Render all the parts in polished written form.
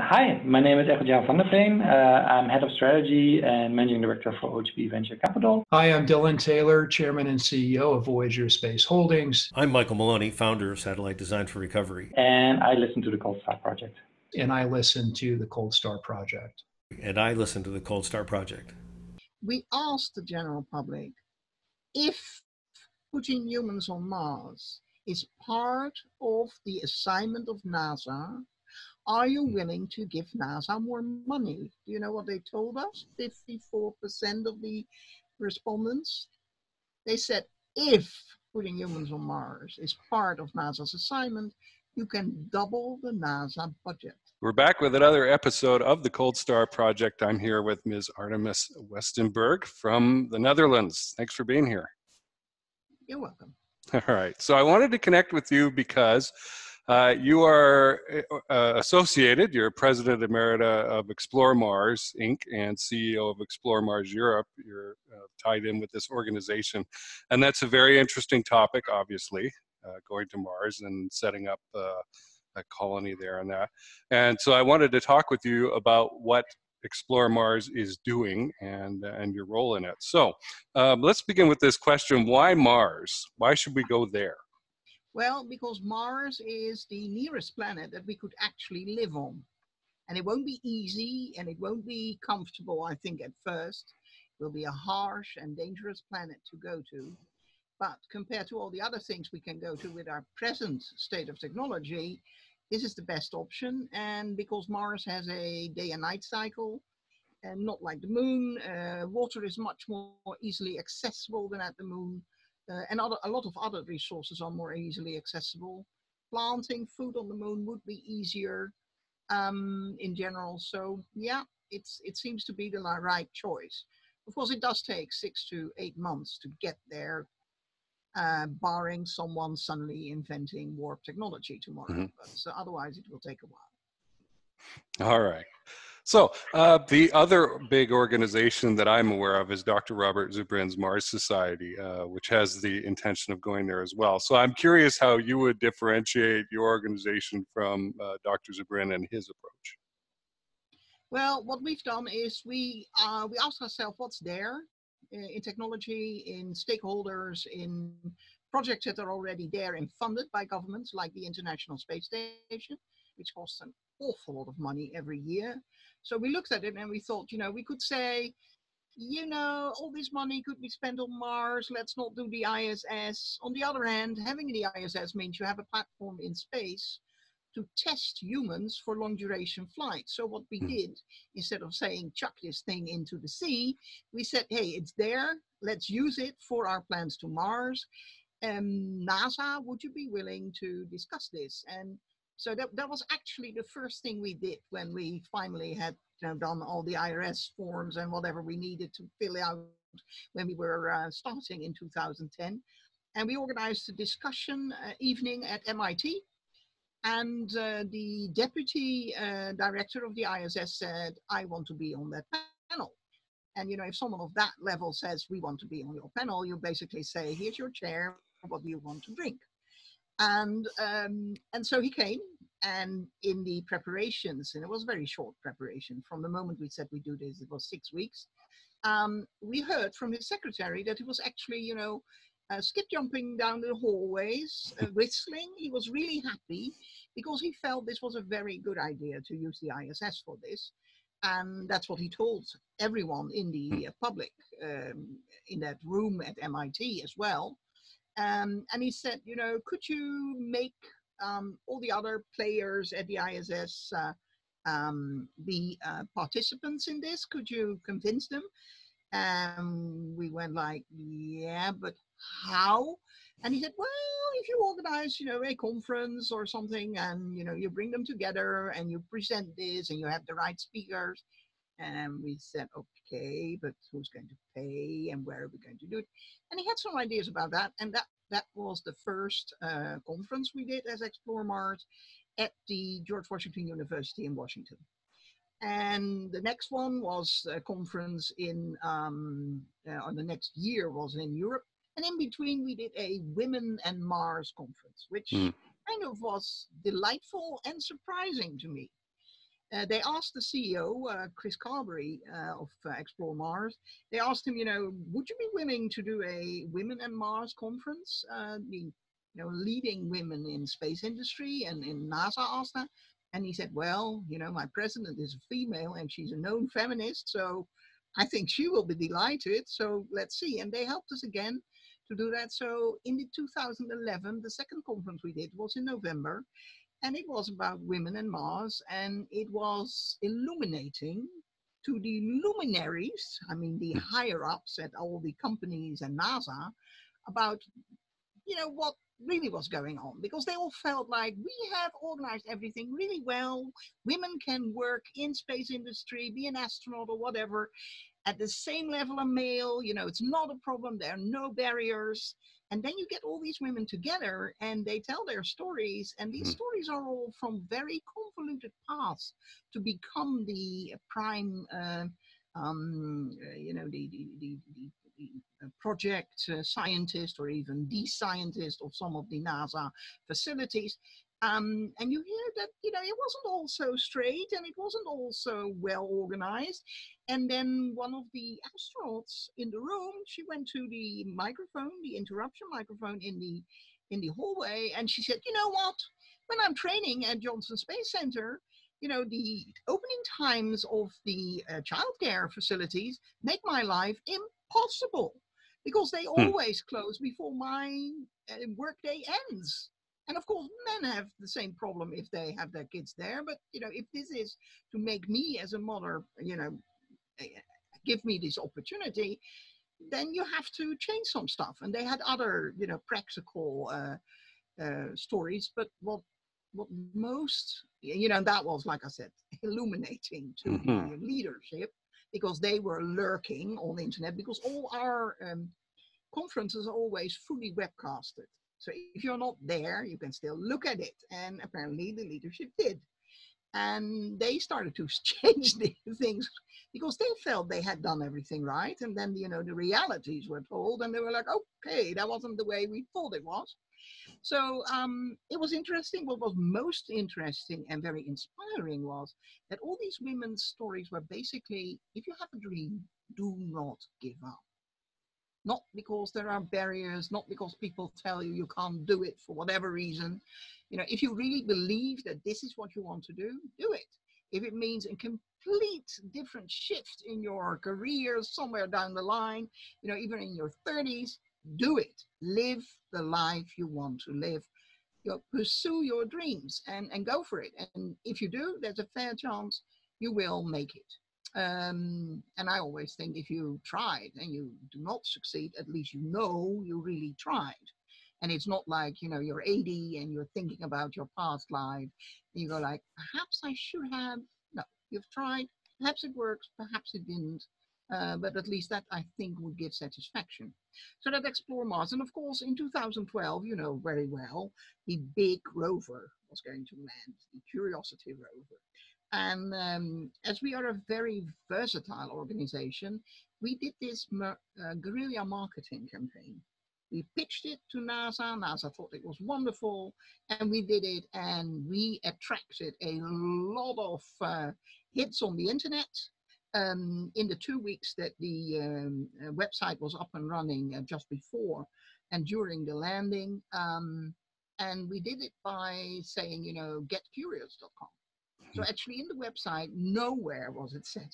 Hi, my name is Jan van der Veen. I'm Head of Strategy and Managing Director for OHB Venture Capital. Hi, I'm Dylan Taylor, Chairman and CEO of Voyager Space Holdings. I'm Michael Maloney, founder of Satellite Design for Recovery. And I listen to the Cold Start Project. And I listen to the Cold Start Project. And I listen to the Cold Start Project. We asked the general public if putting humans on Mars is part of the assignment of NASA. Are you willing to give NASA more money? Do you know what they told us? 54% of the respondents. They said, if putting humans on Mars is part of NASA's assignment, you can double the NASA budget. We're back with another episode of the Cold Star Project. I'm here with Ms. Artemis Westenberg from the Netherlands. Thanks for being here. You're welcome. All right. So I wanted to connect with you because you are associated, you're President Emerita of Explore Mars, Inc., and CEO of Explore Mars Europe. You're tied in with this organization. And that's a very interesting topic, obviously, going to Mars and setting up a colony there and that. And so I wanted to talk with you about what Explore Mars is doing and your role in it. So let's begin with this question. Why Mars? Why should we go there? Well, because Mars is the nearest planet that we could actually live on. And it won't be easy and it won't be comfortable, I think, at first. It will be a harsh and dangerous planet to go to. But compared to all the other things we can go to with our present state of technology, this is the best option. And because Mars has a day and night cycle, and not like the moon, water is much more easily accessible than at the moon. And a lot of other resources are more easily accessible. Planting food on the moon would be easier in general. So yeah, it seems to be the right choice. Of course, it does take 6 to 8 months to get there, barring someone suddenly inventing warp technology tomorrow. Mm-hmm. But so otherwise, it will take a while. All right. So the other big organization that I'm aware of is Dr. Robert Zubrin's Mars Society, which has the intention of going there as well. So I'm curious how you would differentiate your organization from Dr. Zubrin and his approach. Well, what we've done is we asked ourselves what's there in technology, in stakeholders, in projects that are already there and funded by governments like the International Space Station, which costs an awful lot of money every year. So we looked at it and we thought, we could say, all this money could be spent on Mars. Let's not do the ISS. On the other hand, having the ISS means you have a platform in space to test humans for long duration flights. So what we did, instead of saying, chuck this thing into the sea, we said, hey, it's there. Let's use it for our plans to Mars. NASA, would you be willing to discuss this? And so that was actually the first thing we did when we finally had done all the IRS forms and whatever we needed to fill out when we were starting in 2010. And we organized a discussion evening at MIT. And the deputy director of the ISS said, I want to be on that panel. And, if someone of that level says, we want to be on your panel, you basically say, here's your chair, what do you want to drink? And so he came, and in the preparations, and it was a very short preparation, from the moment we said we do this, it was 6 weeks, we heard from his secretary that he was actually, skip jumping down the hallways, whistling. He was really happy because he felt this was a very good idea to use the ISS for this. And that's what he told everyone in the public in that room at MIT as well. And he said, could you make all the other players at the ISS be participants in this? Could you convince them? We went like, yeah, but how? And he said, well, if you organize, a conference or something, and, you bring them together and you present this and you have the right speakers. And we said, okay, but who's going to pay and where are we going to do it? And he had some ideas about that. And that was the first conference we did as Explore Mars at the George Washington University in Washington. And the next one was a conference or the next year was in Europe. And in between, we did a Women and Mars conference, which kind of was delightful and surprising to me. they asked the CEO, Chris Carberry of Explore Mars, they asked him, would you be willing to do a Women and Mars conference? Leading women in space industry, and NASA asked that. And he said, well, my president is a female and she's a known feminist, so I think she will be delighted. So let's see. And they helped us again to do that. So in the 2011, the second conference we did was in November, and it was about women and Mars, and it was illuminating to the luminaries, I mean the higher ups at all the companies and NASA, about what really was going on, because they all felt like we have organized everything really well. Women can work in space industry, be an astronaut or whatever, at the same level a male, it's not a problem, there are no barriers. And then you get all these women together and they tell their stories, and these stories are all from very convoluted paths to become the prime, the project scientist, or even the scientist of some of the NASA facilities. And you hear that, it wasn't all so straight and it wasn't all so well organized. And then one of the astronauts in the room, she went to the microphone, the interruption microphone in the hallway, and she said, you know what, when I'm training at Johnson Space Center, the opening times of the childcare facilities make my life impossible, because they always close before my workday ends. And of course, men have the same problem if they have their kids there. But, if this is to make me as a mother, give me this opportunity, then you have to change some stuff. And they had other, practical stories. But what most, that was, like I said, illuminating to the leadership, because they were lurking on the internet, because all our conferences are always fully webcasted. So if you're not there, you can still look at it. And apparently the leadership did. And they started to change the things, because they felt they had done everything right. And then, the realities were told, and they were like, okay, that wasn't the way we thought it was. So it was interesting. What was most interesting and very inspiring was that all these women's stories were basically, if you have a dream, do not give up. Not because there are barriers, not because people tell you you can't do it for whatever reason. If you really believe that this is what you want to do it. If it means a complete different shift in your career somewhere down the line, even in your 30s, do it. Live the life you want to live. Pursue your dreams and go for it. And if you do, there's a fair chance you will make it. And I always think if you tried and you do not succeed, at least you really tried. And it's not like, you're 80 and you're thinking about your past life and you go like, perhaps I should have. No, you've tried. Perhaps it works, perhaps it didn't. But at least that, I think, would give satisfaction. So that Explore Mars. And of course, in 2012, very well, the big rover was going to land, the Curiosity rover. And as we are a very versatile organization, we did this guerrilla marketing campaign. We pitched it to NASA. NASA thought it was wonderful, and we did it, and we attracted a lot of hits on the internet. In the 2 weeks that the website was up and running, just before and during the landing. And we did it by saying, getcurious.com. So actually in the website, nowhere was it said.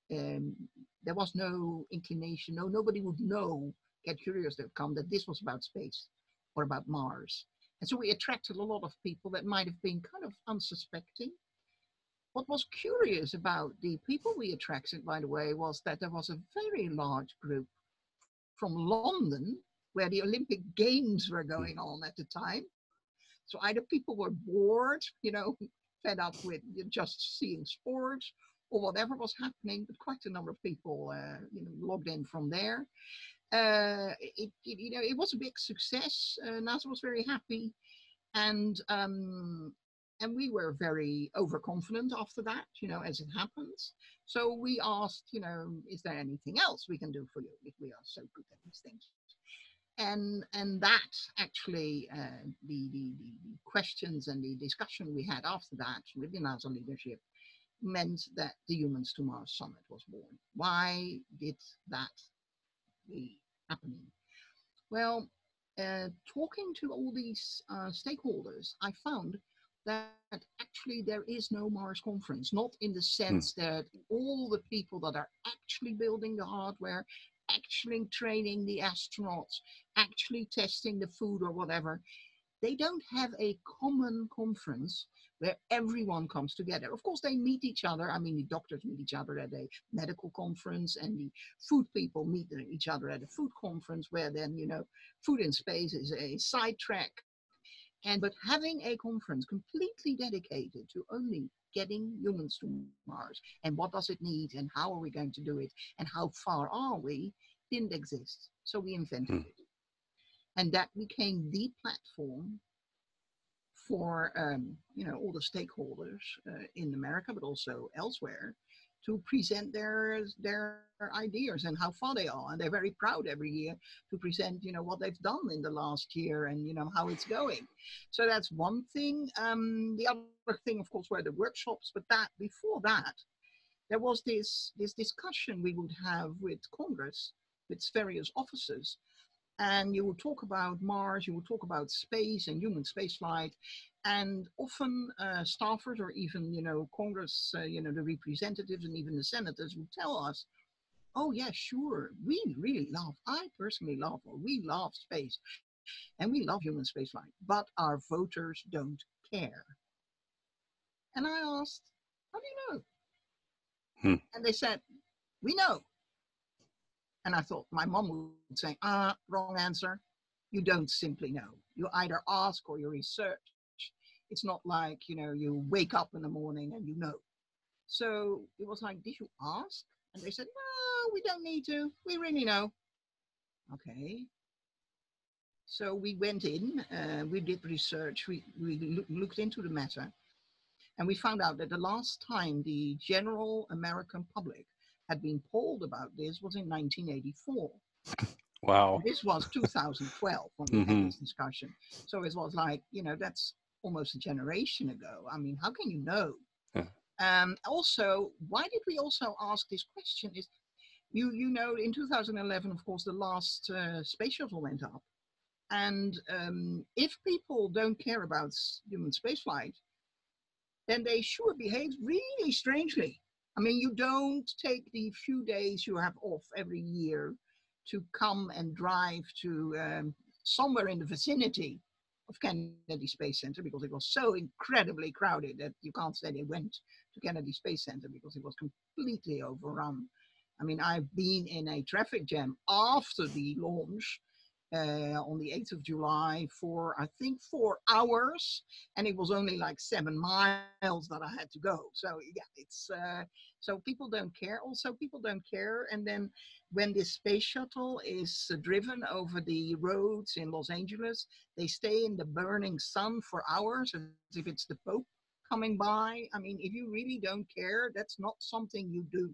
There was no inclination, nobody would know, getcurious.com, that this was about space or about Mars. And so we attracted a lot of people that might have been kind of unsuspecting. What was curious about the people we attracted, by the way, was that there was a very large group from London, where the Olympic Games were going on at the time. So either people were bored, fed up with just seeing sports or whatever was happening, but quite a number of people, logged in from there. It was a big success. NASA was very happy, and we were very overconfident after that, as it happens. So we asked, is there anything else we can do for you if we are so good at these things? And that actually, the questions and the discussion we had after that with the NASA leadership meant that the Humans to Mars Summit was born. Why did that be happening? Well, talking to all these stakeholders, I found that actually there is no Mars conference, not in the sense that all the people that are actually building the hardware, actually training the astronauts, actually testing the food or whatever, they don't have a common conference where everyone comes together. Of course, they meet each other. I mean, the doctors meet each other at a medical conference, and the food people meet each other at a food conference, where then, you know, food in space is a sidetrack. But having a conference completely dedicated to only getting humans to Mars, and what does it need, and how are we going to do it, and how far are we, didn't exist. So we invented it. And that became the platform for you know, all the stakeholders in America, but also elsewhere, to present their ideas and how far they are. And they're very proud every year to present, you know, what they've done in the last year and, you know, how it's going. So that's one thing. The other thing, of course, were the workshops. But that before that, there was this discussion we would have with Congress, with various officers. And you would talk about Mars, you would talk about space and human spaceflight, and often staffers or even, you know, Congress, you know, the representatives and even the senators would tell us, oh yeah, sure, we really love, I personally love, or we love space, and we love human spaceflight, but our voters don't care. And I asked, how do you know? And they said, we know. And I thought my mom would say, wrong answer. You don't simply know. You either ask or you research. It's not like, you know, you wake up in the morning and you know. So it was like, did you ask? And they said, no, we don't need to. We really know. Okay. So we went in, we did research, we looked into the matter, and we found out that the last time the general American public had been polled about this was in 1984. Wow. And this was 2012 when we had this discussion. So it was like, you know, that's almost a generation ago. I mean, how can you know? Also, why did we also ask this question is, you know, in 2011, of course, the last space shuttle went up. And if people don't care about human spaceflight, then they sure behave really strangely. I mean, you don't take the few days you have off every year to come and drive to somewhere in the vicinity of Kennedy Space Center, because it was so incredibly crowded that you can't say they went to Kennedy Space Center because it was completely overrun. I mean, I've been in a traffic jam after the launch on the 8th of July for, I think, 4 hours, and it was only like 7 miles that I had to go. So yeah, it's so people don't care. Also, people don't care. And then when this space shuttle is driven over the roads in Los Angeles, they stay in the burning sun for hours as if it's the Pope coming by. I mean, if you really don't care, that's not something you do.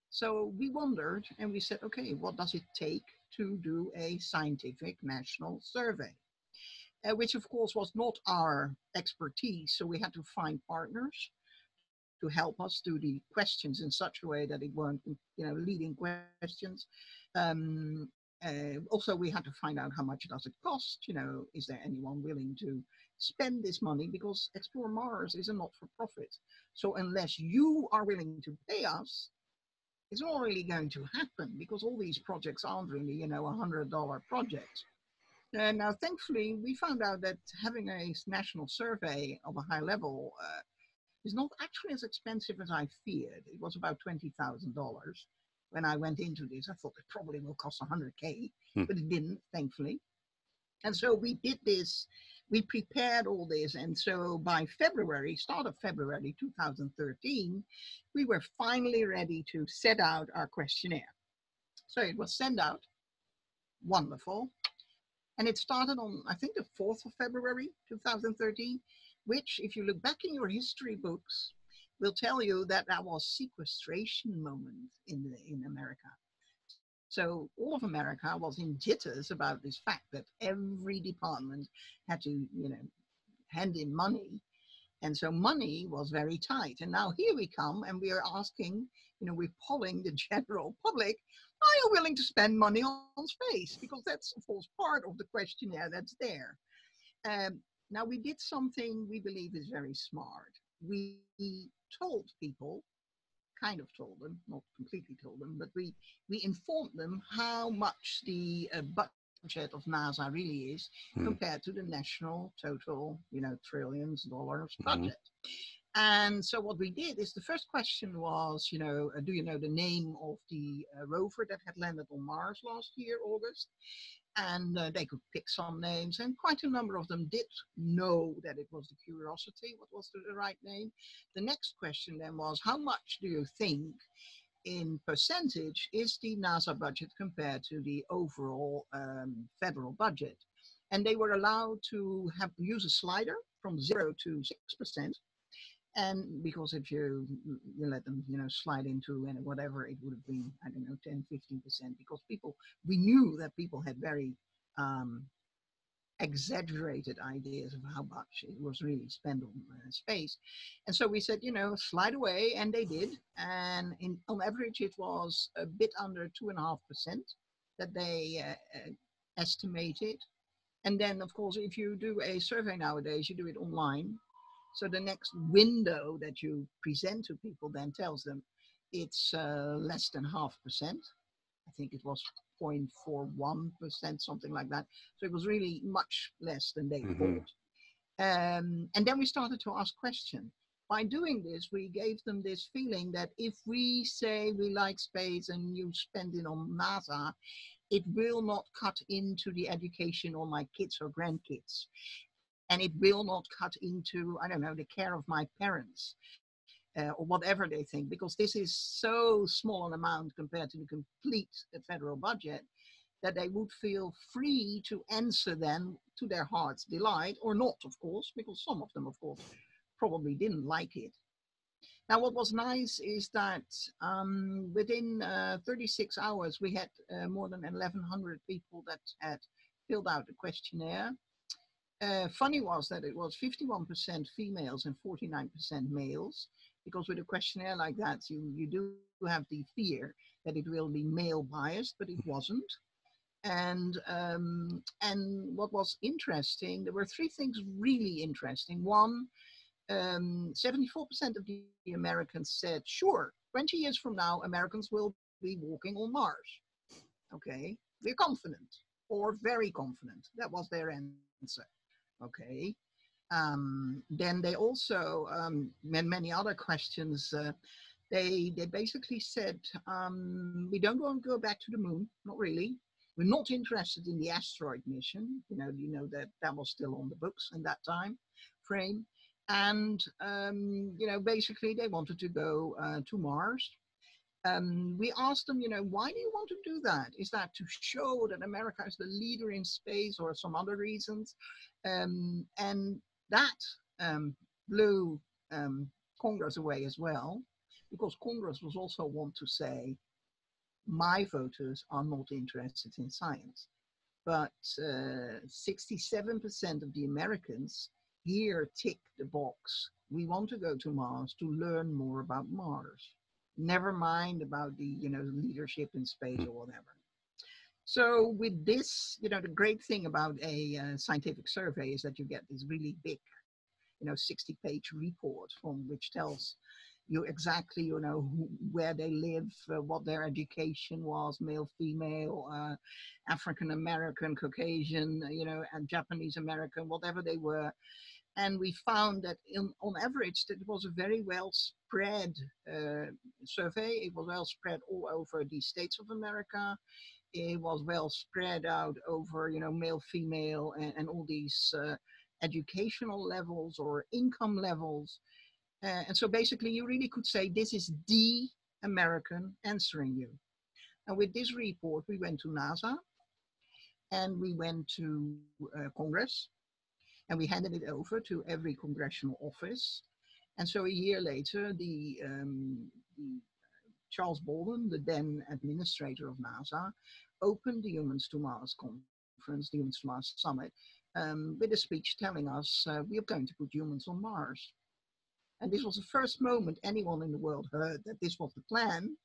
So we wondered, and we said, okay, what does it take to do a scientific national survey? Which of course was not our expertise, so we had to find partners to help us do the questions in such a way that it weren't, you know, leading questions. Also, we had to find out how much does it cost, you know, is there anyone willing to spend this money, because Explore Mars is a not-for-profit. So unless you are willing to pay us, it's not really going to happen, because all these projects aren't really, you know, $100 projects. And now, thankfully, we found out that having a national survey of a high level is not actually as expensive as I feared. It was about $20,000. When I went into this, I thought it probably will cost 100K, but it didn't, thankfully. And so we did this, we prepared all this. And so by February, start of February 2013, we were finally ready to set out our questionnaire. So it was sent out, wonderful. And it started on, I think, the 4th of February 2013, which, if you look back in your history books, will tell you that that was sequestration moment in America. So all of America was in jitters about this fact that every department had to, you know, hand in money And so money was very tight. And now here we come and we are asking, we're polling the general public, are you willing to spend money on space? Because that's, of course, part of the questionnaire that's there. Now, we did something we believe is very smart. We told people, kind of told them, not completely told them, but we informed them how much the budget of NASA really is compared to the national total, trillions of dollars budget. And so what we did is the first question was, do you know the name of the rover that had landed on Mars last year, August? And they could pick some names, and quite a number of them did know that it was the Curiosity. What was the right name? The next question then was, how much do you think in percentage is the NASA budget compared to the overall federal budget? And they were allowed to use a slider from 0 to 6%. And because if you let them, slide into and whatever, it would have been, I don't know, 10, 15%, because we knew that people had very exaggerated ideas of how much it was really spent on space. And so we said, slide away, and they did. And on average, it was a bit under 2.5% that they estimated. And then, of course, if you do a survey nowadays, you do it online. So the next window that you present to people then tells them it's less than 0.5%. I think it was 0.41%, something like that. So it was really much less than they thought. And then we started to ask questions. By doing this, we gave them this feeling that if we say we like space and you spend it on NASA, it will not cut into the education of my kids or grandkids. And it will not cut into, I don't know, the care of my parents or whatever they think, because this is so small an amount compared to the complete federal budget that they would feel free to answer them to their heart's delight, or not, of course, because some of them, of course, probably didn't like it. Now, what was nice is that within 36 hours, we had more than 1,100 people that had filled out the questionnaire. Funny was that it was 51% females and 49% males, because with a questionnaire like that, you do have the fear that it will be male biased, but it wasn't. And what was interesting, there were three things really interesting. One, 74% of the Americans said, sure, 20 years from now, Americans will be walking on Mars. Okay, we're confident, or very confident. That was their answer. Okay. Then they also, many other questions, they basically said, we don't want to go back to the moon, not really. We're not interested in the asteroid mission. That was still on the books in that time frame. And, basically they wanted to go to Mars. We asked them, why do you want to do that? Is that to show that America is the leader in space, or some other reasons? And that blew Congress away as well, because Congress was also want to say, my voters are not interested in science. But 67% of the Americans here tick the box. We want to go to Mars to learn more about Mars. Never mind about the, leadership in space or whatever. So with this, the great thing about a scientific survey is that you get this really big, 60-page report from which tells you exactly, where they live, what their education was, male, female, African American, Caucasian, and Japanese American, whatever they were. And we found that on average, that it was a very well spread survey. It was well spread all over the States of America. It was well spread out over, male, female, and all these educational levels or income levels. And so basically, you really could say this is the American answering you. And with this report, we went to NASA and we went to Congress. And we handed it over to every congressional office. And so a year later, the Charles Bolden, the then administrator of NASA, opened the Humans to Mars conference, the Humans to Mars summit, with a speech telling us we are going to put humans on Mars. And this was the first moment anyone in the world heard that this was the plan.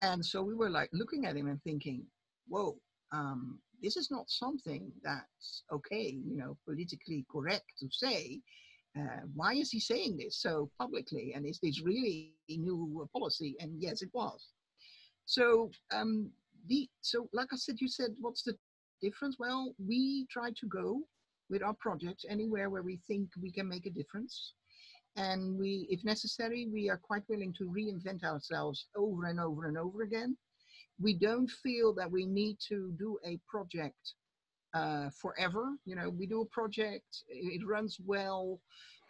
And so we were like looking at him and thinking, whoa, this is not something that's okay, politically correct to say. Why is he saying this so publicly? And is this really a new policy? And yes, it was. So, so like I said, you said, what's the difference? Well, we try to go with our projects anywhere where we think we can make a difference. And we, if necessary, we are quite willing to reinvent ourselves over and over and over again. We don't feel that we need to do a project forever. We do a project, it runs well.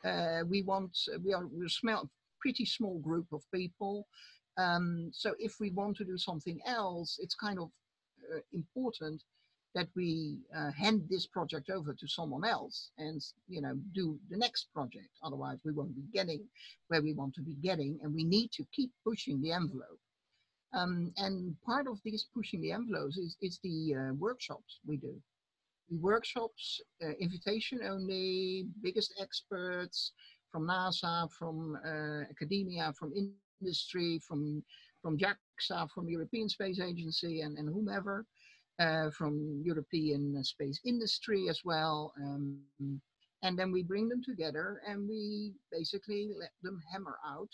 We're a pretty small group of people. So if we want to do something else, it's kind of important that we hand this project over to someone else and do the next project. Otherwise, we won't be getting where we want to be getting, and we need to keep pushing the envelope. And part of this pushing the envelopes is the workshops we do. The workshops, invitation only, biggest experts from NASA, from academia, from industry, from JAXA, from European Space Agency, and whomever, from European space industry as well. And then we bring them together and we basically let them hammer out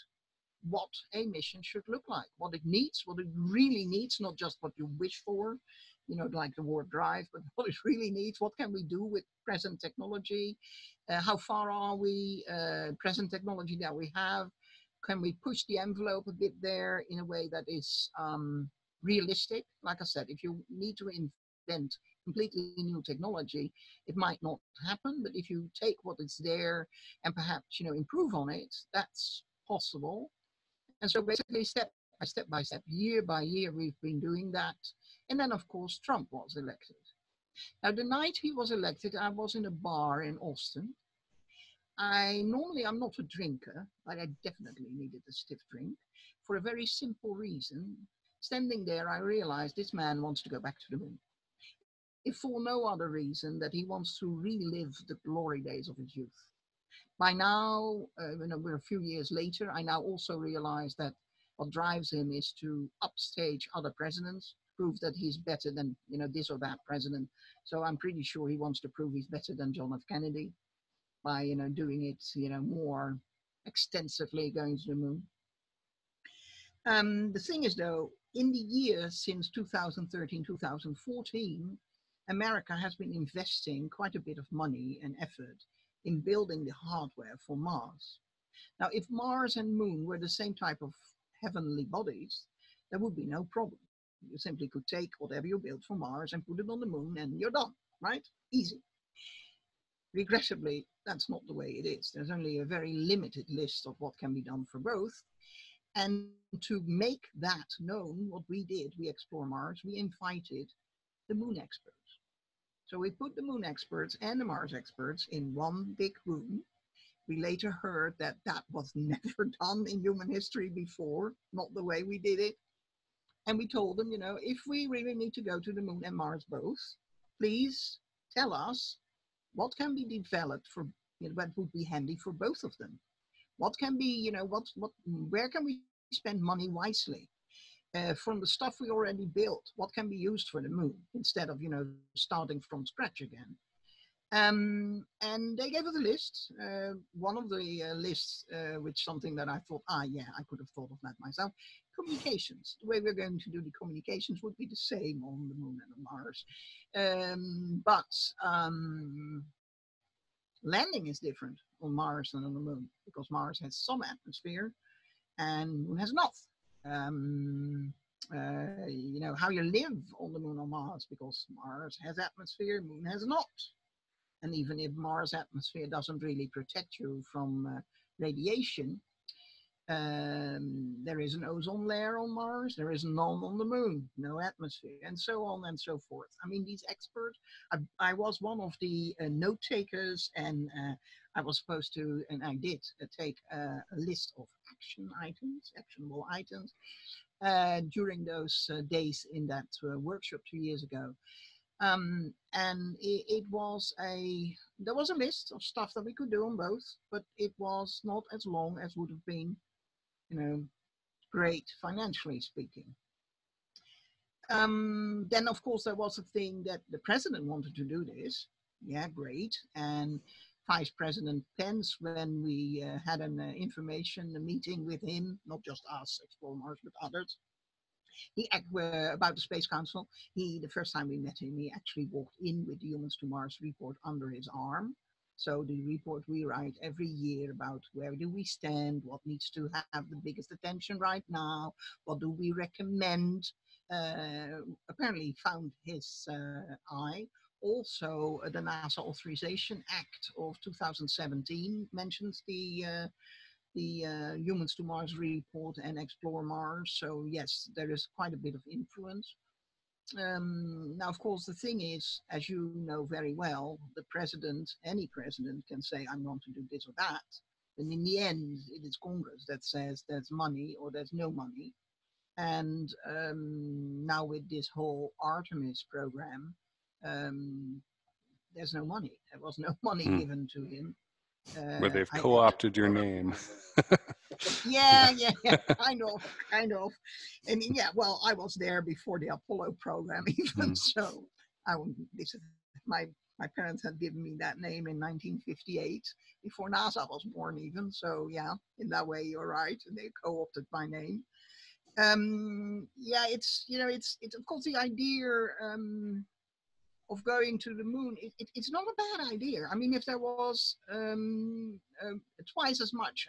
what a mission should look like, what it needs, what it really needs, not just what you wish for, like the warp drive, but what it really needs. What can we do with present technology? How far are we? Present technology that we have, can we push the envelope a bit there in a way that is realistic? Like I said, if you need to invent completely new technology, it might not happen. But if you take what is there and perhaps improve on it, that's possible. And so basically, step by step, year by year, we've been doing that. And then, of course, Trump was elected. Now, the night he was elected, I was in a bar in Austin. I'm not a drinker, but I definitely needed a stiff drink for a very simple reason. Standing there, I realized this man wants to go back to the moon. If for no other reason that he wants to relive the glory days of his youth. By now, we're a few years later, I now also realize that what drives him is to upstage other presidents, prove that he's better than, this or that president. So I'm pretty sure he wants to prove he's better than John F. Kennedy by, doing it, more extensively, going to the moon. The thing is, though, in the years since 2013, 2014, America has been investing quite a bit of money and effort in building the hardware for Mars. Now, if Mars and Moon were the same type of heavenly bodies, there would be no problem. You simply could take whatever you built for Mars and put it on the Moon and you're done, right? Easy. Regrettably, that's not the way it is. There's only a very limited list of what can be done for both. And to make that known, what we did, we Explore Mars, we invited the Moon experts. So we put the Moon experts and the Mars experts in one big room. We later heard that that was never done in human history before, not the way we did it. And we told them, if we really need to go to the Moon and Mars both, please tell us what can be developed for, that would be handy for both of them. What can be, where can we spend money wisely? From the stuff we already built, what can be used for the Moon instead of, starting from scratch again? And they gave us a list. One of the lists, which something that I thought, yeah, I could have thought of that myself. Communications. The way we're going to do the communications would be the same on the Moon and on Mars. But landing is different on Mars than on the Moon because Mars has some atmosphere and Moon has not. How you live on the Moon or Mars because Mars has atmosphere, Moon has not. And even if Mars atmosphere doesn't really protect you from radiation, there is an ozone layer on Mars, there is none on the Moon, no atmosphere, and so on and so forth. I mean, these experts, I was one of the note takers, and I was supposed to, and I did take a list of actionable items, during those days in that workshop 2 years ago. And it was there was a list of stuff that we could do on both, but it was not as long as would have been, great financially speaking. Then of course there was a thing that the president wanted to do this. Yeah, great. And Vice President Pence, when we had an information meeting with him, not just us, Explore Mars, but others, about the Space Council, the first time we met him, he actually walked in with the Humans to Mars report under his arm. So the report we write every year about where do we stand, what needs to have the biggest attention right now, what do we recommend, apparently found his eye. Also, the NASA Authorization Act of 2017 mentions the Humans to Mars report and Explore Mars. So yes, there is quite a bit of influence. Now, of course, the thing is, as you know very well, the president, any president can say, I'm going to do this or that. And in the end, it is Congress that says there's money or there's no money. And now with this whole Artemis program, there's no money. There was no money given to him. Where they've co-opted your name. Yeah, kind of. And yeah, well, I was there before the Apollo program even, so my parents had given me that name in 1958, before NASA was born even. So yeah, in that way you're right, and they co-opted my name. Yeah, it's of course the idea of going to the moon, it's not a bad idea. I mean, if there was twice as much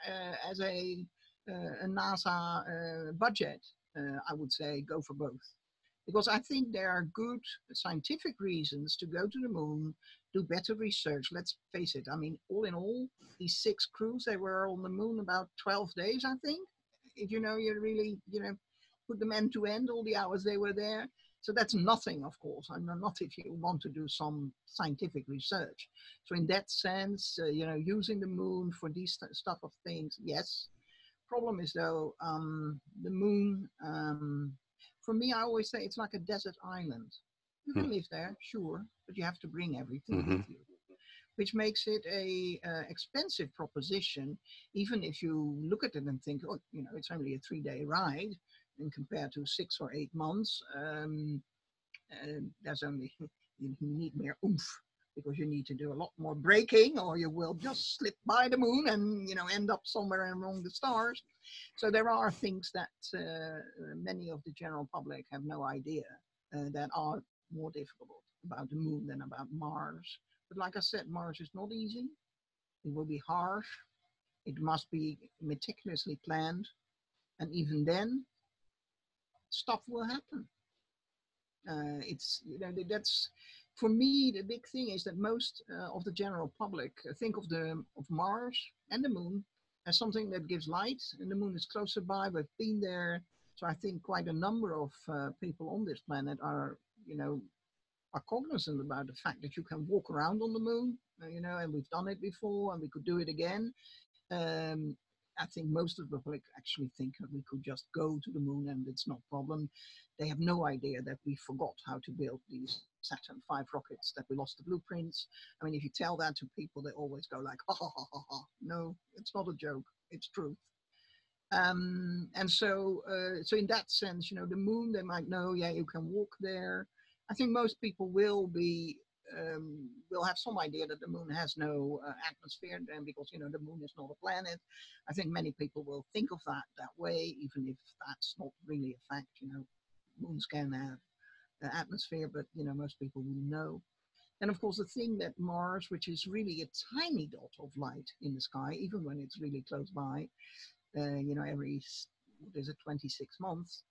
as a NASA budget, I would say go for both. Because I think there are good scientific reasons to go to the moon, do better research. Let's face it, I mean, all in all, these 6 crews, they were on the moon about 12 days, I think. If you really, put them end to end, all the hours they were there. So that's nothing, of course, and not if you want to do some scientific research. So in that sense, using the moon for these stuff of things, yes. Problem is though, the moon, for me, I always say it's like a desert island. You can live there, sure, but you have to bring everything with you, which makes it a expensive proposition, even if you look at it and think, oh, it's only a 3-day ride, and compared to 6 or 8 months, there's only, you need more oomph, because you need to do a lot more braking, or you will just slip by the moon and end up somewhere among the stars. So there are things that many of the general public have no idea that are more difficult about the moon than about Mars. But like I said, Mars is not easy. It will be harsh. It must be meticulously planned, and even then, stuff will happen. That's, for me, the big thing is that most of the general public think of Mars and the moon as something that gives light, and the moon is closer by. We've been there, so I think quite a number of people on this planet are cognizant about the fact that you can walk around on the moon, and we've done it before, and we could do it again. I think most of the public actually think that we could just go to the moon and it's no problem. They have no idea that we forgot how to build these Saturn V rockets, that we lost the blueprints. I mean, if you tell that to people, they always go like, ha, ha, ha, ha, ha. No, it's not a joke, it's truth. And so in that sense, the moon, they might know, yeah, you can walk there. I think most people will have some idea that the moon has no atmosphere, and because the moon is not a planet. I think many people will think of that way, even if that's not really a fact. Moons can have an atmosphere, but most people will know. And of course, the thing that Mars, which is really a tiny dot of light in the sky, even when it's really close by, every 26 months,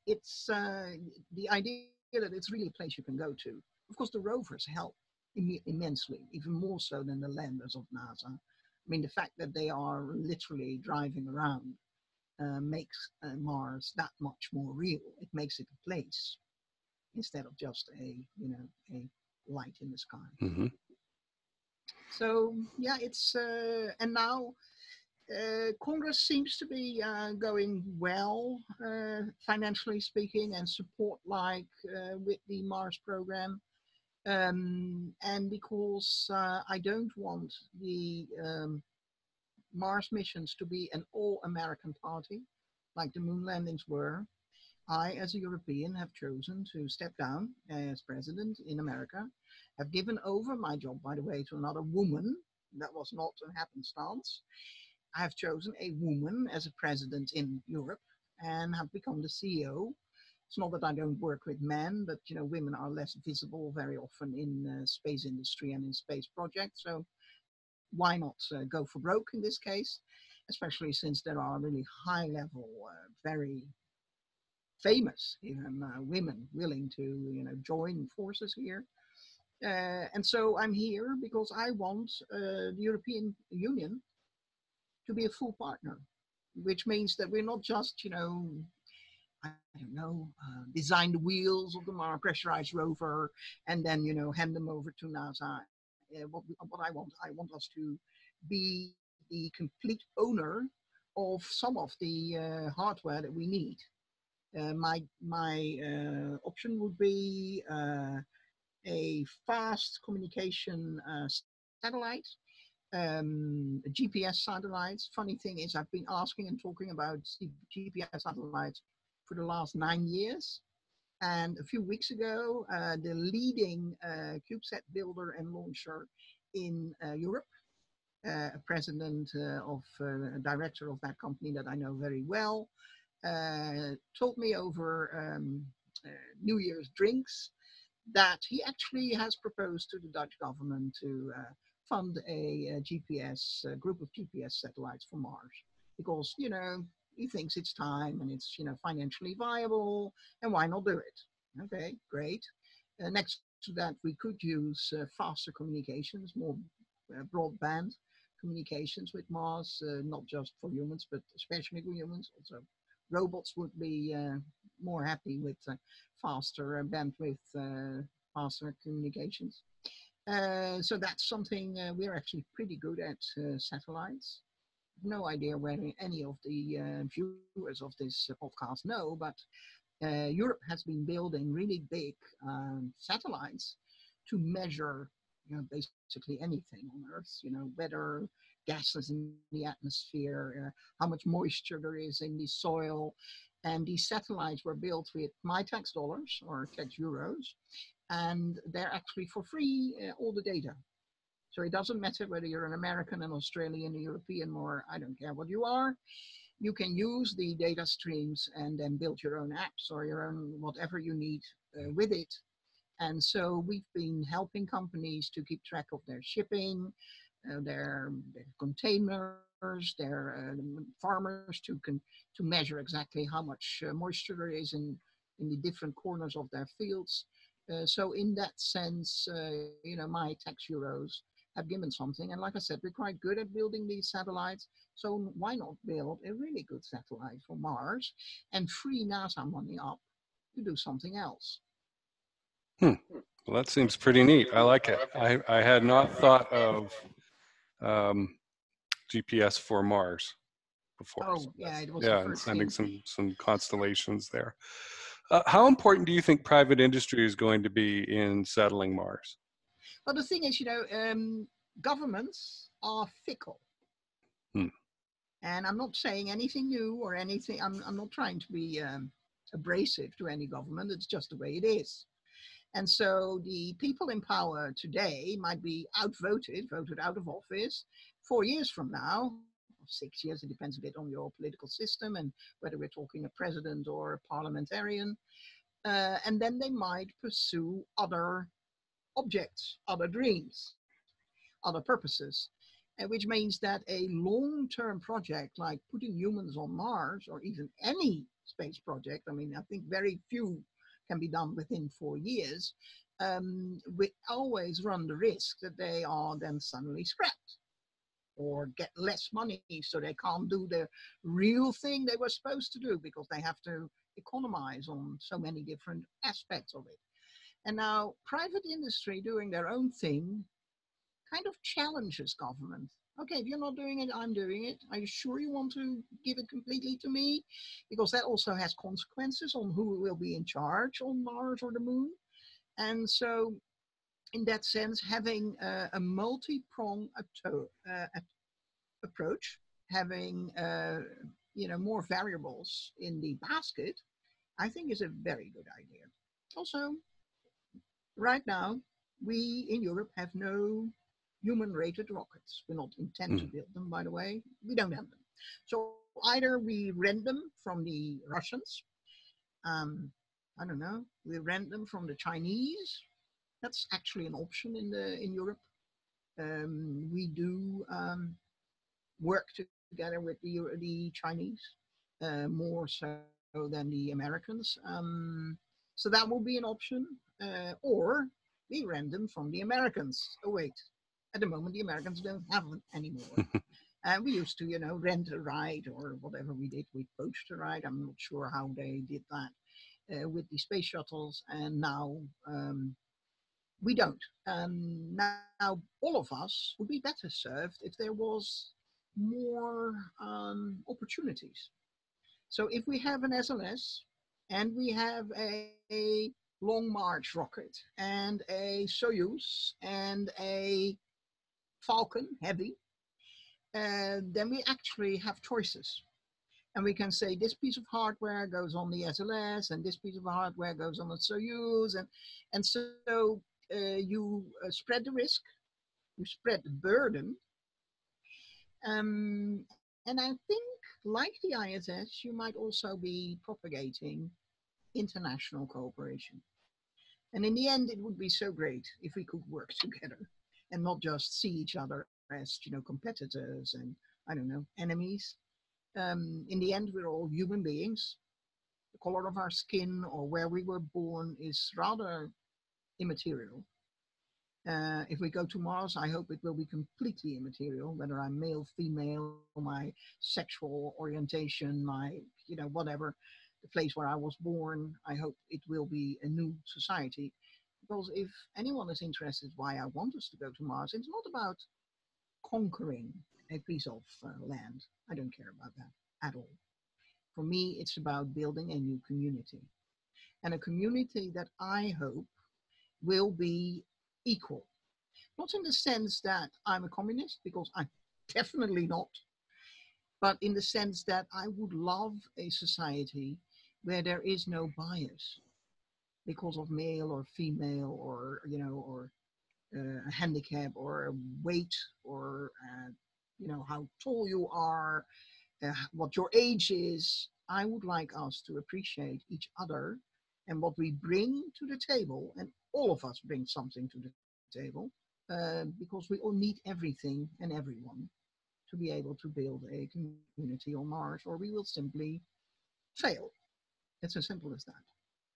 it's the idea that it's really a place you can go to. Of course, the rovers help immensely, even more so than the landers of NASA. I mean, the fact that they are literally driving around makes Mars that much more real. It makes it a place instead of just a light in the sky. So yeah, it's and now Congress seems to be going well, financially speaking, and support with the Mars program. And because I don't want the Mars missions to be an all-American party, like the moon landings were, I, as a European, have chosen to step down as president in America. Have given over my job, by the way, to another woman. That was not a happenstance. I have chosen a woman as a president in Europe and have become the CEO. It's not that I don't work with men, but you know, women are less visible very often in space industry and in space projects. So why not go for broke in this case, especially since there are really high-level, very famous even women willing to join forces here. And so I'm here because I want the European Union to be a full partner, which means that we're not just, I don't know, design the wheels of the Mars pressurized rover and then, hand them over to NASA. What I want us to be the complete owner of some of the hardware that we need. My option would be a fast communication satellite, GPS satellites. Funny thing is, I've been asking and talking about GPS satellites for the last 9 years. And a few weeks ago, the leading CubeSat builder and launcher in Europe, a director of that company that I know very well, told me over New Year's drinks that he actually has proposed to the Dutch government to fund a group of GPS satellites for Mars, because he thinks it's time and it's financially viable, and why not do it? Okay, great. Next to that, we could use faster communications, more broadband communications with Mars, not just for humans, but especially for humans. Also, robots would be more happy with faster bandwidth, faster communications. So that's something we're actually pretty good at, satellites. No idea whether any of the viewers of this podcast know, but Europe has been building really big satellites to measure basically anything on Earth, weather, gases in the atmosphere, how much moisture there is in the soil. And these satellites were built with my tax dollars or tax euros, and they're actually for free, all the data. So it doesn't matter whether you're an American, an Australian, a European, or I don't care what you are. You can use the data streams and then build your own apps or your own whatever you need with it. And so we've been helping companies to keep track of their shipping, their containers, their farmers to measure exactly how much moisture there is in the different corners of their fields. So in that sense, my tax euros have given something. And like I said, we're quite good at building these satellites. So why not build a really good satellite for Mars and free NASA money up to do something else? Well, that seems pretty neat. I like it. I had not thought of GPS for Mars before. Oh, so yeah, it was and sending some constellations there. How important do you think private industry is going to be in settling Mars? Well, the thing is, governments are fickle. And I'm not saying anything new or anything. I'm not trying to be abrasive to any government. It's just the way it is. And so the people in power today might be voted out of office 4 years from now, 6 years. It depends a bit on your political system and whether we're talking a president or a parliamentarian. And then they might pursue other objects, other dreams, other purposes, which means that a long-term project like putting humans on Mars or even any space project, I mean, I think very few can be done within 4 years, we always run the risk that they are then suddenly scrapped or get less money, so they can't do the real thing they were supposed to do because they have to economize on so many different aspects of it. And now private industry doing their own thing kind of challenges government. okay, if you're not doing it, I'm doing it. Are you sure you want to give it completely to me? Because that also has consequences on who will be in charge on Mars or the moon. And so in that sense, having a multi-pronged approach, having more variables in the basket, I think is a very good idea. Also, right now, we in Europe have no human-rated rockets. We not intend to build them, by the way. We don't have them. So either we rent them from the Russians, I don't know, we rent them from the Chinese. That's actually an option in Europe. We do work together with the Chinese more so than the Americans. So that will be an option. Or we rent them from the Americans. Oh wait, at the moment the Americans don't have them anymore. We used to, rent a ride or whatever we did. We poached a ride. I'm not sure how they did that with the space shuttles. And now we don't. Now all of us would be better served if there was more opportunities. So if we have an SLS and we have a Long March rocket and a Soyuz and a Falcon Heavy, then we actually have choices. And we can say this piece of hardware goes on the SLS and this piece of hardware goes on the Soyuz. And so you spread the risk, you spread the burden. And I think, like the ISS, you might also be propagating international cooperation. And in the end, it would be so great if we could work together and not just see each other as, competitors and, I don't know, enemies. In the end, we're all human beings. The color of our skin or where we were born is rather immaterial. If we go to Mars, I hope it will be completely immaterial, whether I'm male, female, my sexual orientation, my, whatever, the place where I was born. I hope it will be a new society. Because if anyone is interested why I want us to go to Mars, it's not about conquering a piece of land. I don't care about that at all. For me, it's about building a new community. And a community that I hope will be equal. Not in the sense that I'm a communist, because I'm definitely not, but in the sense that I would love a society where there is no bias because of male or female or, or a handicap or a weight or, how tall you are, what your age is. I would like us to appreciate each other and what we bring to the table, and all of us bring something to the table, because we all need everything and everyone to be able to build a community on Mars, or we will simply fail. It's as simple as that.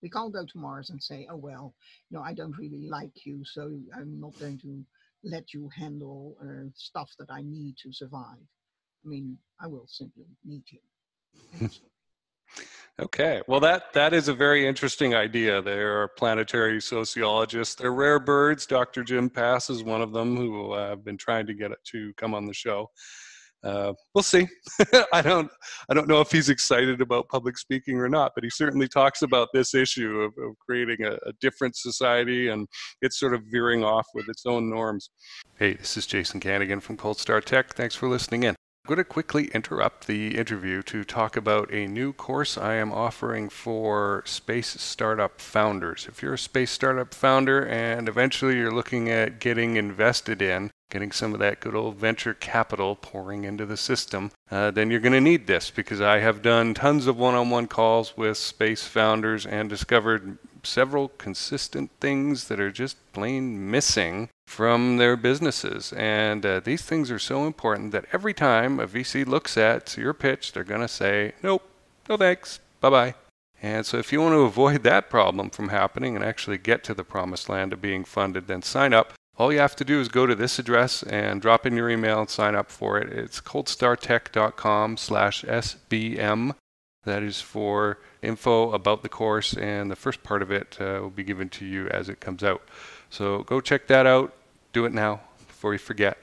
We can't go to Mars and say, oh, well, I don't really like you, so I'm not going to let you handle stuff that I need to survive. I mean, I will simply need you. Okay, well, that is a very interesting idea. There are planetary sociologists. They're rare birds. Dr. Jim Pass is one of them, who I've been trying to get to come on the show. We'll see. I don't know if he's excited about public speaking or not, but he certainly talks about this issue of creating a different society, and it's sort of veering off with its own norms. Hey, this is Jason Kanigan from Cold Star Tech. Thanks for listening in. I'm going to quickly interrupt the interview to talk about a new course I am offering for space startup founders. If you're a space startup founder and eventually you're looking at getting invested in, getting some of that good old venture capital pouring into the system, then you're going to need this, because I have done tons of one-on-one calls with space founders and discovered several consistent things that are just plain missing from their businesses. And these things are so important that every time a VC looks at your pitch, they're going to say, nope, no thanks, bye-bye. And so if you want to avoid that problem from happening and actually get to the promised land of being funded, then sign up. All you have to do is go to this address and drop in your email and sign up for it. It's coldstartech.com/SBM. That is for info about the course, and the first part of it will be given to you as it comes out. So go check that out. Do it now before you forget.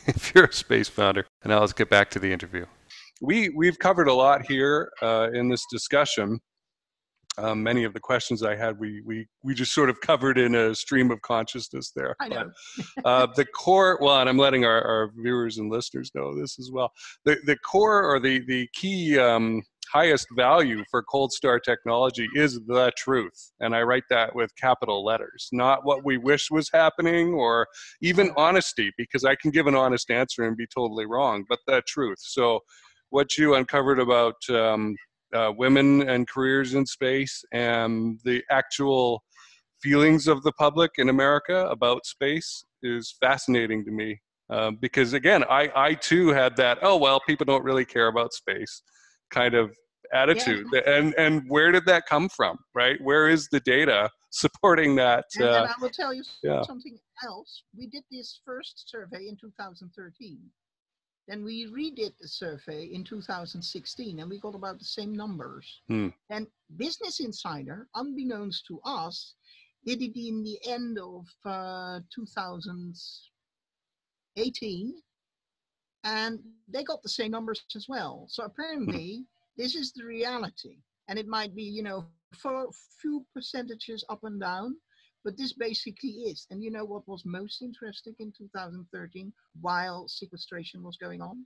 if you're a space founder. And now let's get back to the interview. We've covered a lot here in this discussion. Many of the questions I had, we just sort of covered in a stream of consciousness there. I know. But the core, well, and I'm letting our viewers and listeners know this as well. The core, or the key highest value for cold start technology is the truth. And I write that with capital letters, not what we wish was happening or even honesty, because I can give an honest answer and be totally wrong, but the truth. So what you uncovered about women and careers in space and the actual feelings of the public in America about space is fascinating to me. Because again, I too had that, oh, well, people don't really care about space kind of attitude. Yeah. And where did that come from, right? Where is the data supporting that? And I will tell you something else. We did this first survey in 2013. Then we redid the survey in 2016, and we got about the same numbers. And Business Insider, unbeknownst to us, did it in the end of 2018, and they got the same numbers as well. So apparently, this is the reality. And it might be, you know, for a few percentages up and down, but this basically is. And you know what was most interesting in 2013 while sequestration was going on?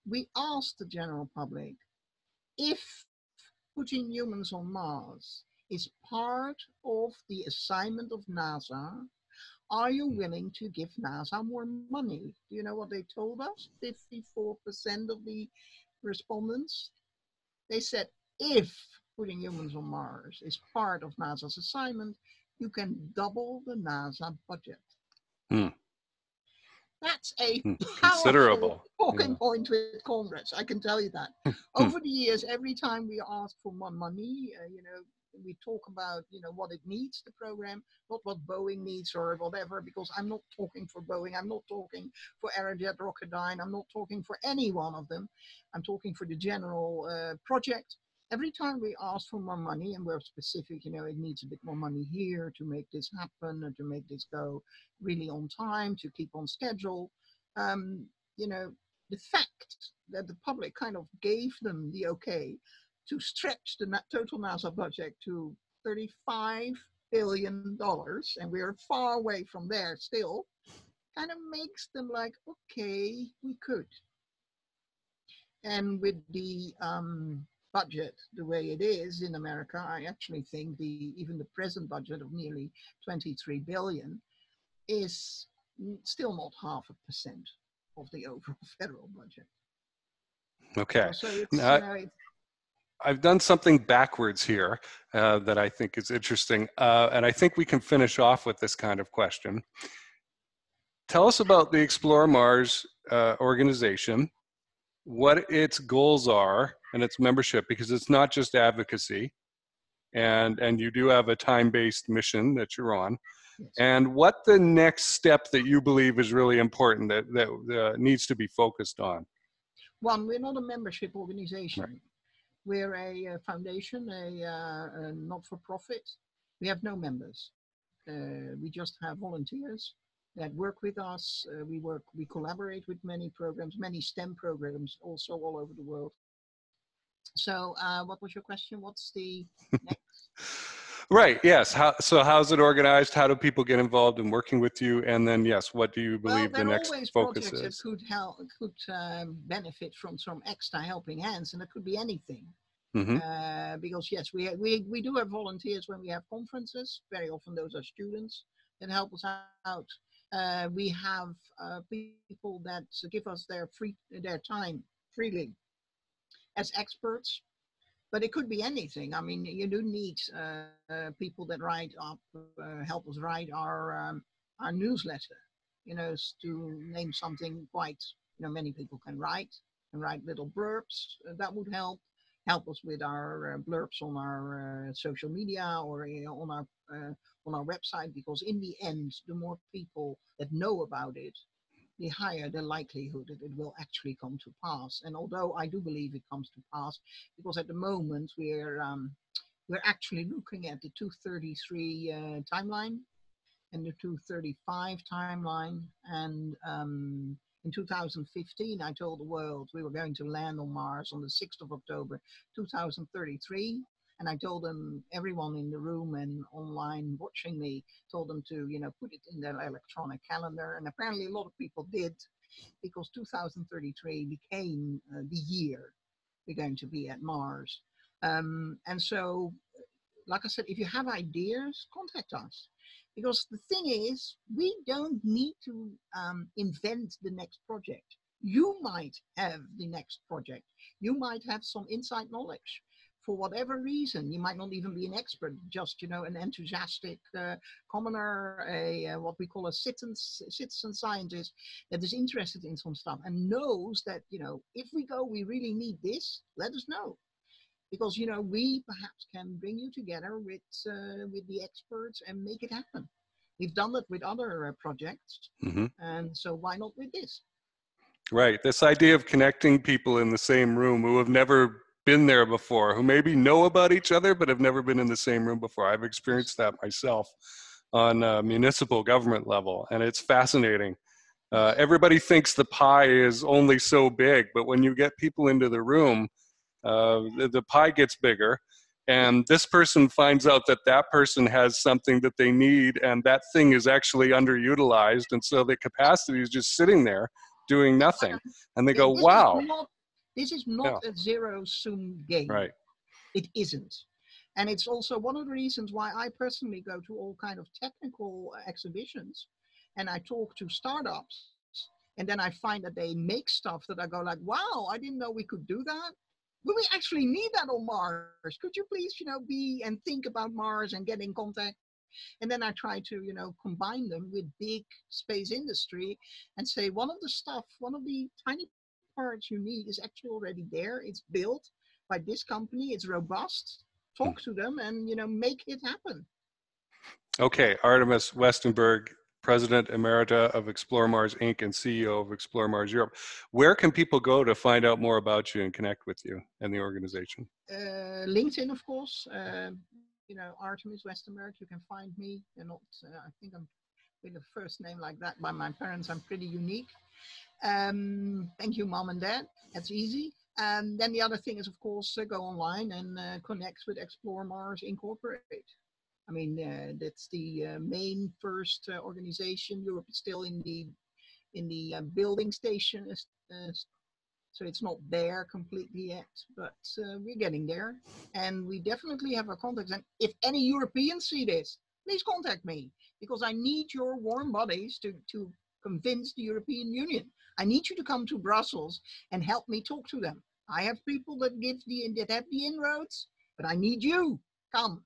We asked the general public if putting humans on Mars is part of the assignment of NASA, are you willing to give NASA more money? Do you know what they told us? 54% of the respondents, they said, if putting humans on Mars is part of NASA's assignment, you can double the NASA budget. That's a powerful talking point with Congress, I can tell you that. Over the years, every time we ask for more money, you know, we talk about, you know, what it needs, the program, not what Boeing needs or whatever, because I'm not talking for Boeing, I'm not talking for Aerojet Rocketdyne, I'm not talking for any one of them. I'm talking for the general project. Every time we ask for more money, and we're specific, you know, it needs a bit more money here to make this happen and to make this go really on time, to keep on schedule. You know, the fact that the public kind of gave them the okay to stretch the total NASA budget to $35 billion, and we're far away from there still, kind of makes them like, okay, we could. And with the budget the way it is in America, I actually think even the present budget of nearly 23 billion is still not 0.5% of the overall federal budget. Okay. So it's, I've done something backwards here that I think is interesting, and I think we can finish off with this kind of question. Tell us about the Explore Mars organization, what its goals are and its membership, because it's not just advocacy, and you do have a time-based mission that you're on, and what the next step that you believe is really important that needs to be focused on. One, we're not a membership organization. Right. We're a foundation, a not-for-profit. We have no members. We just have volunteers that work with us. We collaborate with many programs, many STEM programs, also all over the world. So what was your question? What's the next? Right, yes. So how's it organized? How do people get involved in working with you? And then, yes, what do you believe the next focus is? There are always projects that could benefit from some extra helping hands, and it could be anything. Because yes, we do have volunteers when we have conferences. Very often those are students that help us out. We have people that give us their time freely as experts, but it could be anything. I mean, you do need people that help us write our newsletter. You know, to name something quite, you know, many people can write little blurbs. That would help us with our blurbs on our social media or on our website, because in the end, the more people that know about it, the higher the likelihood that it will actually come to pass. And although I do believe it comes to pass, because at the moment we're actually looking at the 233 timeline and the 235 timeline, and In 2015, I told the world we were going to land on Mars on the 6th of October, 2033. And I told them, everyone in the room and online watching me, told them to, put it in their electronic calendar. And apparently a lot of people did, because 2033 became the year we're going to be at Mars. And so, like I said, if you have ideas, contact us. Because the thing is, we don't need to invent the next project. You might have the next project. You might have some inside knowledge. For whatever reason, you might not even be an expert, just an enthusiastic commoner, what we call a citizen scientist that is interested in some stuff and knows that if we go, we really need this. Let us know, because we perhaps can bring you together with the experts and make it happen. We've done that with other projects, and so why not with this? Right. This idea of connecting people in the same room who have never been there before, who maybe know about each other, but have never been in the same room before. I've experienced that myself on a municipal government level, and it's fascinating. Everybody thinks the pie is only so big, but when you get people into the room, the pie gets bigger, and this person finds out that that person has something that they need, and that thing is actually underutilized, and so the capacity is just sitting there doing nothing. And they go, wow. This is not a zero-sum game. Right. It isn't. And it's also one of the reasons why I personally go to all kind of technical exhibitions, and I talk to startups, and then I find that they make stuff that I go like, wow, I didn't know we could do that. Will we actually need that on Mars? Could you please, be and think about Mars and get in contact? And then I try to, combine them with big space industry and say, one of the tiny parts you need is actually already there. It's built by this company. It's robust. Talk to them and, make it happen. Okay, Artemis Westenberg, President Emerita of Explore Mars Inc. and CEO of Explore Mars Europe. Where can people go to find out more about you and connect with you and the organization? LinkedIn, of course. Artemis Westenberg, you can find me. I think I'm with a first name like that by my parents. I'm pretty unique. Thank you, Mom and Dad. That's easy. And then the other thing is, of course, go online and connect with Explore Mars Incorporate. I mean, that's the main first organization. Europe is still in the building station, so it's not there completely yet. But we're getting there, and we definitely have our contacts. And if any Europeans see this, please contact me, because I need your warm bodies to convince the European Union. I need you to come to Brussels and help me talk to them. I have people that have the inroads, but I need you. Come.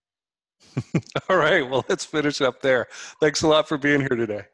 All right, well, let's finish up there. Thanks a lot for being here today.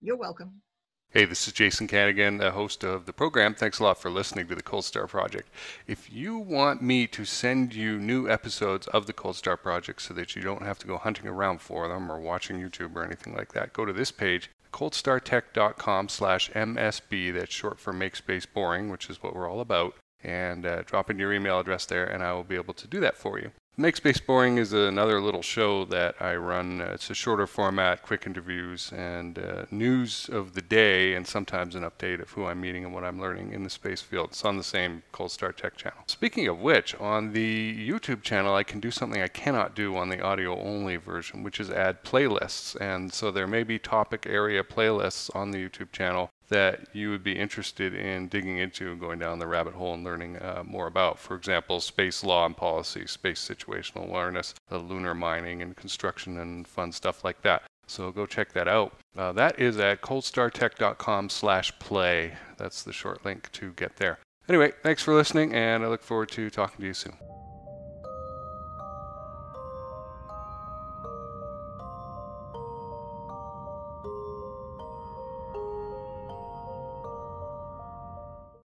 You're welcome. Hey, this is Jason Kanigan, the host of the program. Thanks a lot for listening to the Cold Star Project. If you want me to send you new episodes of the Cold Star Project so that you don't have to go hunting around for them or watching YouTube or anything like that, go to this page, coldstartech.com/MSB. That's short for Make Space Boring, which is what we're all about. And drop in your email address there, and I will be able to do that for you. Make Space Boring is another little show that I run. It's a shorter format, quick interviews, and news of the day, and sometimes an update of who I'm meeting and what I'm learning in the space field. It's on the same Cold Star Tech channel. Speaking of which, on the YouTube channel, I can do something I cannot do on the audio-only version, which is add playlists. And so there may be topic area playlists on the YouTube channel that you would be interested in digging into and going down the rabbit hole and learning more about. For example, space law and policy, space situational awareness, lunar mining and construction and fun stuff like that. So go check that out. That is at coldstartech.com/play. That's the short link to get there. Anyway, thanks for listening, and I look forward to talking to you soon.